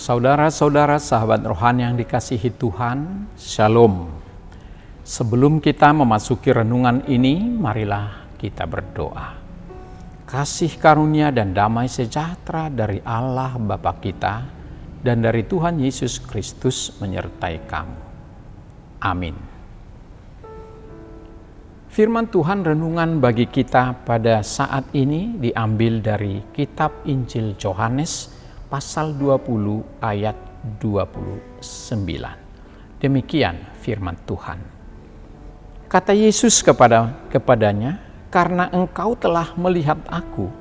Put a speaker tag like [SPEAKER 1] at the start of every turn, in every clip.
[SPEAKER 1] Saudara-saudara sahabat rohani yang dikasihi Tuhan, Shalom. Sebelum kita memasuki renungan ini, marilah kita berdoa. Kasih karunia dan damai sejahtera dari Allah Bapa kita dan dari Tuhan Yesus Kristus menyertai kamu. Amin. Firman Tuhan renungan bagi kita pada saat ini diambil dari kitab Injil Yohanes pasal 20 ayat 29. Demikian firman Tuhan. Kata Yesus kepadanya, "Karena engkau telah melihat aku,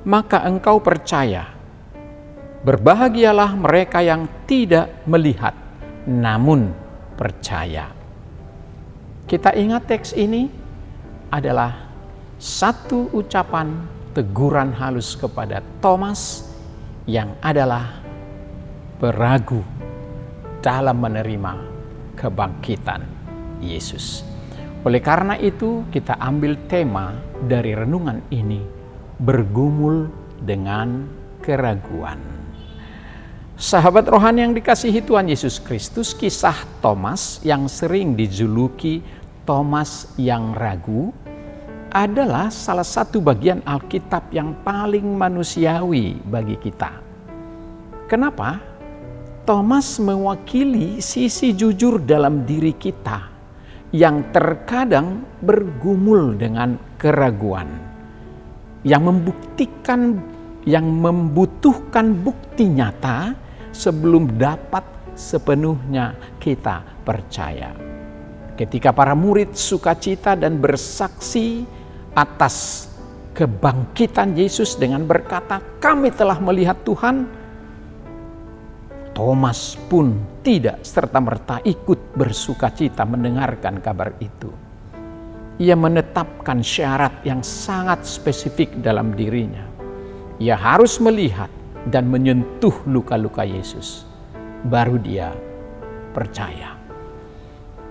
[SPEAKER 1] maka engkau percaya. Berbahagialah mereka yang tidak melihat, namun percaya." Kita ingat teks ini adalah satu ucapan teguran halus kepada Thomas yang adalah beragu dalam menerima kebangkitan Yesus. Oleh karena itu, kita ambil tema dari renungan ini, bergumul dengan keraguan. Sahabat rohani yang dikasihi Tuhan Yesus Kristus, kisah Thomas yang sering dijuluki Thomas yang ragu adalah salah satu bagian Alkitab yang paling manusiawi bagi kita. Kenapa? Thomas mewakili sisi jujur dalam diri kita yang terkadang bergumul dengan keraguan, yang membutuhkan bukti nyata sebelum dapat sepenuhnya kita percaya. Ketika para murid sukacita dan bersaksi atas kebangkitan Yesus dengan berkata, "Kami telah melihat Tuhan," Thomas pun tidak serta-merta ikut bersukacita mendengarkan kabar itu. Ia menetapkan syarat yang sangat spesifik dalam dirinya. Ia harus melihat dan menyentuh luka-luka Yesus, baru dia percaya.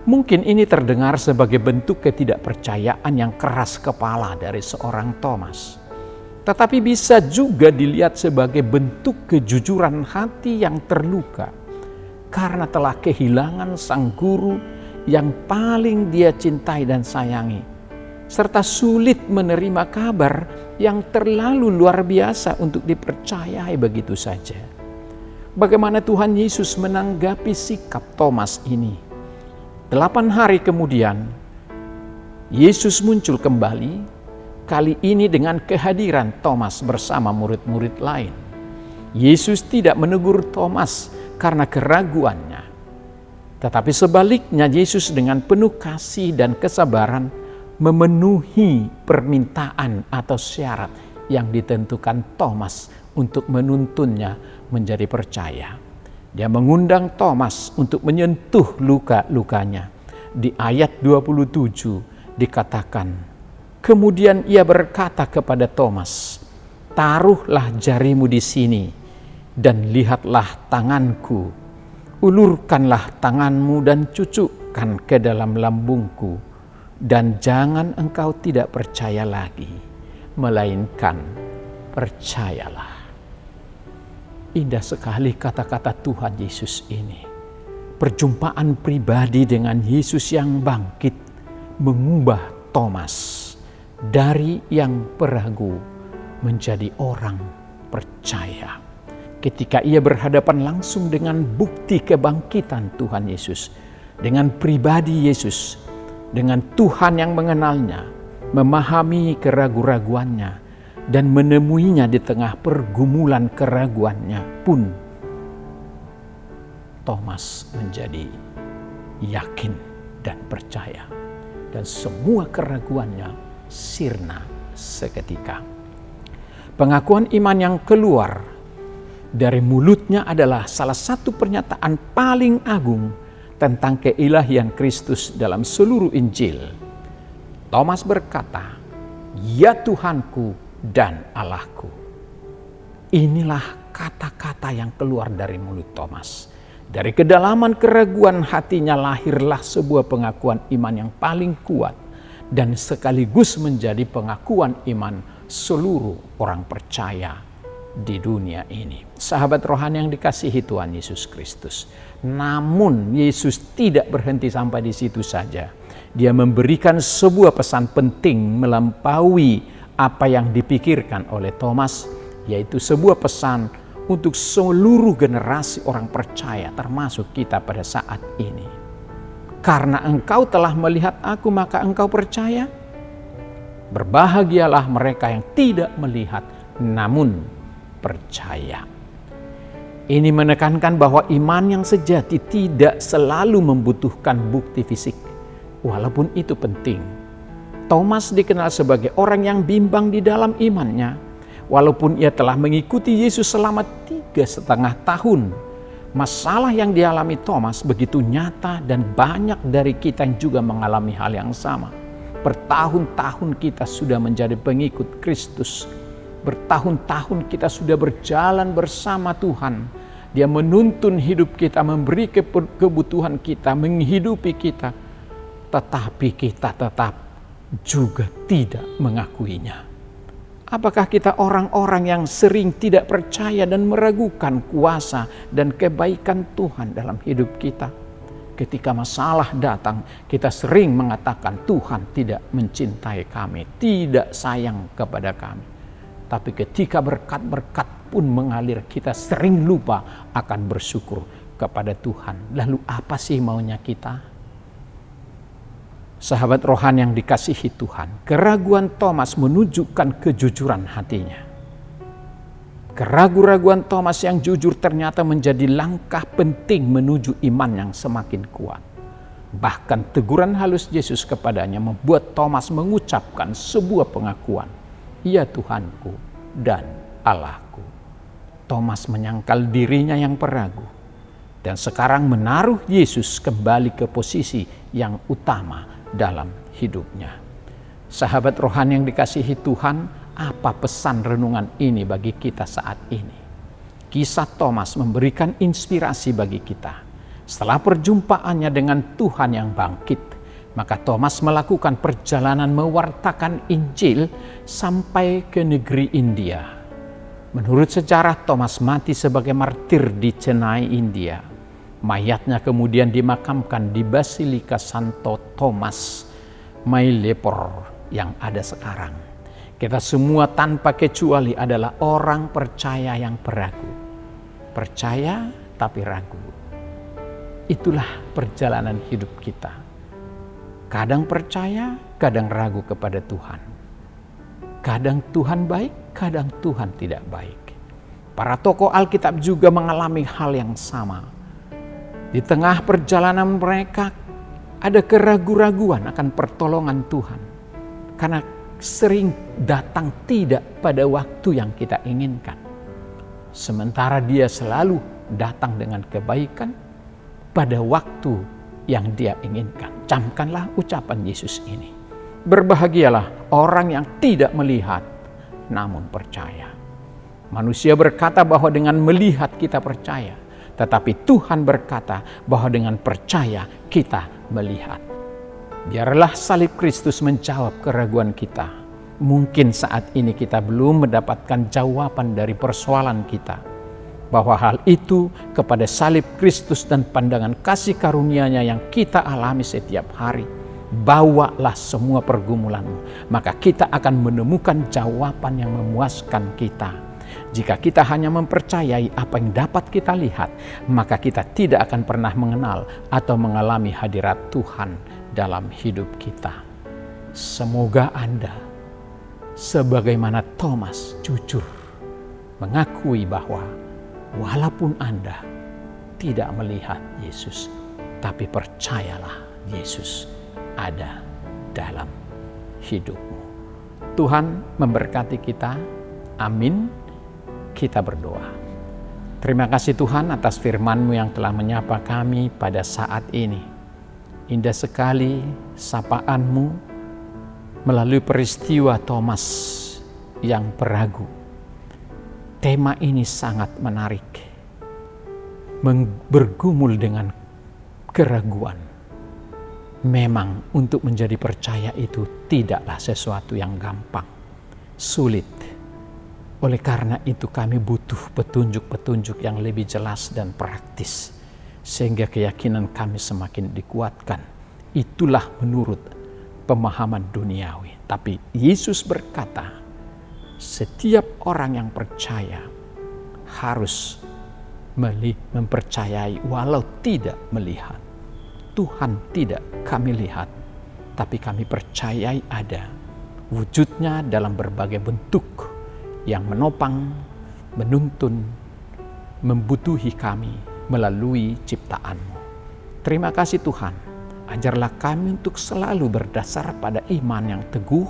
[SPEAKER 1] Mungkin ini terdengar sebagai bentuk ketidakpercayaan yang keras kepala dari seorang Thomas. Tetapi bisa juga dilihat sebagai bentuk kejujuran hati yang terluka karena telah kehilangan sang guru yang paling dia cintai dan sayangi, serta sulit menerima kabar yang terlalu luar biasa untuk dipercayai begitu saja. Bagaimana Tuhan Yesus menanggapi sikap Thomas ini? 8 hari kemudian, Yesus muncul kembali, kali ini dengan kehadiran Thomas bersama murid-murid lain. Yesus tidak menegur Thomas karena keraguannya, tetapi sebaliknya Yesus dengan penuh kasih dan kesabaran memenuhi permintaan atau syarat yang ditentukan Thomas untuk menuntunnya menjadi percaya. Dia mengundang Thomas untuk menyentuh luka-lukanya. Di ayat 27 dikatakan, kemudian ia berkata kepada Thomas, "Taruhlah jarimu di sini dan lihatlah tanganku. Ulurkanlah tanganmu dan cucukkan ke dalam lambungku. Dan jangan engkau tidak percaya lagi, melainkan percayalah." Indah sekali kata-kata Tuhan Yesus ini. Perjumpaan pribadi dengan Yesus yang bangkit mengubah Thomas dari yang peragu menjadi orang percaya. Ketika ia berhadapan langsung dengan bukti kebangkitan Tuhan Yesus, dengan pribadi Yesus, dengan Tuhan yang mengenalnya, memahami keraguan-raguannya, dan menemuinya di tengah pergumulan keraguannya pun, Thomas menjadi yakin dan percaya. Dan semua keraguannya sirna seketika. Pengakuan iman yang keluar dari mulutnya adalah salah satu pernyataan paling agung tentang keilahian Kristus dalam seluruh Injil. Thomas berkata, "Ya Tuhanku dan Allahku." Inilah kata-kata yang keluar dari mulut Thomas. Dari kedalaman keraguan hatinya lahirlah sebuah pengakuan iman yang paling kuat dan sekaligus menjadi pengakuan iman seluruh orang percaya di dunia ini. Sahabat rohani yang dikasihi Tuhan Yesus Kristus. Namun Yesus tidak berhenti sampai di situ saja. Dia memberikan sebuah pesan penting melampaui apa yang dipikirkan oleh Thomas, yaitu sebuah pesan untuk seluruh generasi orang percaya, termasuk kita pada saat ini. Karena engkau telah melihat aku, maka engkau percaya. Berbahagialah mereka yang tidak melihat, namun percaya. Ini menekankan bahwa iman yang sejati tidak selalu membutuhkan bukti fisik, walaupun itu penting. Thomas dikenal sebagai orang yang bimbang di dalam imannya. Walaupun ia telah mengikuti Yesus selama 3,5 tahun, masalah yang dialami Thomas begitu nyata dan banyak dari kita yang juga mengalami hal yang sama. Bertahun-tahun kita sudah menjadi pengikut Kristus. Bertahun-tahun kita sudah berjalan bersama Tuhan. Dia menuntun hidup kita, memberi kebutuhan kita, menghidupi kita. Tetapi kita tetap juga tidak mengakuinya. Apakah kita orang-orang yang sering tidak percaya dan meragukan kuasa dan kebaikan Tuhan dalam hidup kita? Ketika masalah datang, kita sering mengatakan Tuhan tidak mencintai kami, tidak sayang kepada kami. Tapi ketika berkat-berkat pun mengalir, kita sering lupa akan bersyukur kepada Tuhan. Lalu apa sih maunya kita? Sahabat rohani yang dikasihi Tuhan, keraguan Thomas menunjukkan kejujuran hatinya. Keraguan Thomas yang jujur ternyata menjadi langkah penting menuju iman yang semakin kuat. Bahkan teguran halus Yesus kepadanya membuat Thomas mengucapkan sebuah pengakuan, "Ya Tuhanku dan Allahku." Thomas menyangkal dirinya yang peragu dan sekarang menaruh Yesus kembali ke posisi yang utama dalam hidupnya. Sahabat rohani yang dikasihi Tuhan, apa pesan renungan ini bagi kita saat ini? Kisah Thomas memberikan inspirasi bagi kita. Setelah perjumpaannya dengan Tuhan yang bangkit, maka Thomas melakukan perjalanan mewartakan Injil sampai ke negeri India. Menurut sejarah, Thomas mati sebagai martir di Chennai, India. Mayatnya kemudian dimakamkan di Basilika Santo Thomas, Mailepor yang ada sekarang. Kita semua tanpa kecuali adalah orang percaya yang peragu. Percaya tapi ragu. Itulah perjalanan hidup kita. Kadang percaya, kadang ragu kepada Tuhan. Kadang Tuhan baik, kadang Tuhan tidak baik. Para tokoh Alkitab juga mengalami hal yang sama. Di tengah perjalanan mereka ada keraguan-raguan akan pertolongan Tuhan. Karena sering datang tidak pada waktu yang kita inginkan. Sementara dia selalu datang dengan kebaikan pada waktu yang dia inginkan. Camkanlah ucapan Yesus ini. Berbahagialah orang yang tidak melihat namun percaya. Manusia berkata bahwa dengan melihat kita percaya. Tetapi Tuhan berkata bahwa dengan percaya kita melihat. Biarlah salib Kristus menjawab keraguan kita. Mungkin saat ini kita belum mendapatkan jawaban dari persoalan kita. Bahwa hal itu kepada salib Kristus dan pandangan kasih karunia-Nya yang kita alami setiap hari. Bawalah semua pergumulanmu. Maka kita akan menemukan jawaban yang memuaskan kita. Jika kita hanya mempercayai apa yang dapat kita lihat, maka kita tidak akan pernah mengenal atau mengalami hadirat Tuhan dalam hidup kita. Semoga Anda, sebagaimana Thomas, jujur mengakui bahwa walaupun Anda tidak melihat Yesus, tapi percayalah Yesus ada dalam hidupmu. Tuhan memberkati kita. Amin. Kita berdoa. Terima kasih Tuhan atas firman-Mu yang telah menyapa kami pada saat ini. Indah sekali sapaan-Mu melalui peristiwa Thomas yang peragu. Tema ini sangat menarik. Bergumul dengan keraguan. Memang untuk menjadi percaya itu tidaklah sesuatu yang gampang, sulit. Oleh karena itu kami butuh petunjuk-petunjuk yang lebih jelas dan praktis, sehingga keyakinan kami semakin dikuatkan. Itulah menurut pemahaman duniawi. Tapi Yesus berkata, setiap orang yang percaya harus mempercayai walau tidak melihat. Tuhan tidak kami lihat, tapi kami percayai ada wujudnya dalam berbagai bentuk yang menopang, menuntun, membutuhi kami melalui ciptaan-Mu. Terima kasih Tuhan, ajarlah kami untuk selalu berdasar pada iman yang teguh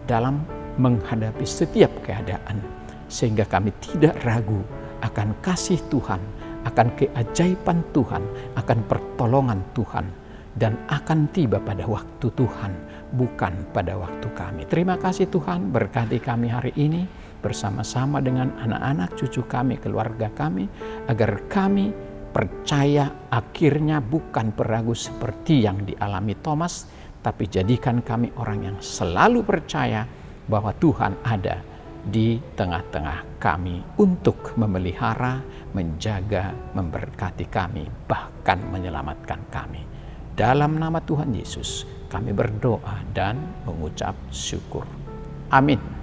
[SPEAKER 1] dalam menghadapi setiap keadaan, sehingga kami tidak ragu akan kasih Tuhan, akan keajaiban Tuhan, akan pertolongan Tuhan, dan akan tiba pada waktu Tuhan, bukan pada waktu kami. Terima kasih Tuhan, berkati kami hari ini bersama-sama dengan anak-anak, cucu kami, keluarga kami, agar kami percaya akhirnya bukan peragu seperti yang dialami Thomas, tapi jadikan kami orang yang selalu percaya bahwa Tuhan ada di tengah-tengah kami untuk memelihara, menjaga, memberkati kami, bahkan menyelamatkan kami. Dalam nama Tuhan Yesus kami berdoa dan mengucap syukur. Amin.